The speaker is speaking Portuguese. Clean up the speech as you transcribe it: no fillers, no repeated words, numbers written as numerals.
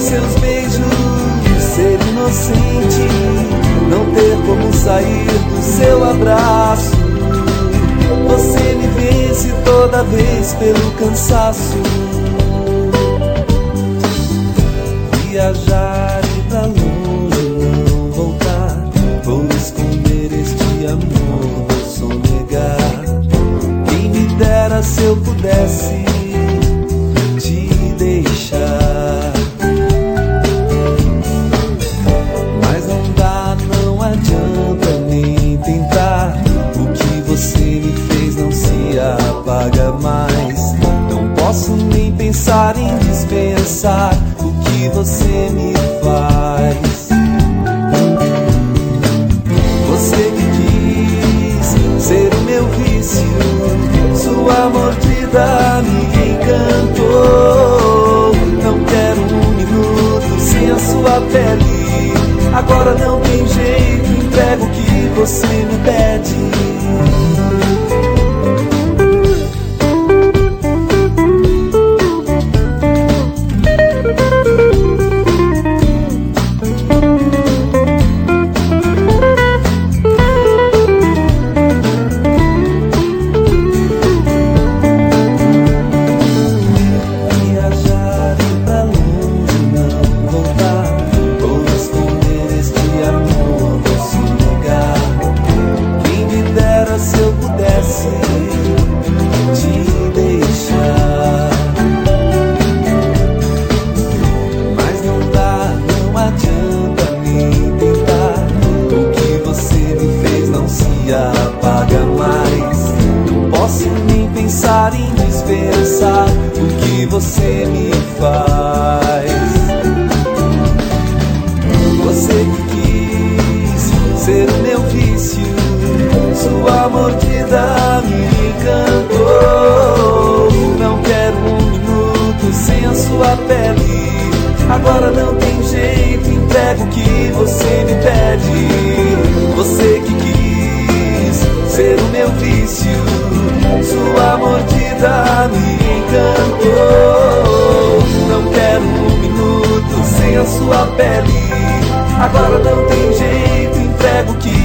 seus beijos, ser inocente, não ter como sair do seu abraço. Você me vence toda vez pelo cansaço. Viajar e pra longe não voltar, vou esconder este amor, vou sonegar. Quem me dera se eu pudesse te deixar, mas não dá, não adianta nem tentar. O que você me fez não se apaga mais. Não posso nem pensar em dispensar o que você me faz. Você que quis ser o meu vício, sua mordida me encantou. Não quero um minuto sem a sua pele. Agora não tem jeito, entrego o que você me pede. Apaga mais. Não posso nem pensar em dispensar o que você me faz. Você que quis ser o meu vício, sua mordida me encantou. Não quero um minuto sem a sua pele. Agora não tem jeito, entrego o que você me pede. Você que quis ser o meu vício, sua mordida me encantou. Não quero um minuto sem a sua pele. Agora não tem jeito, entrego o que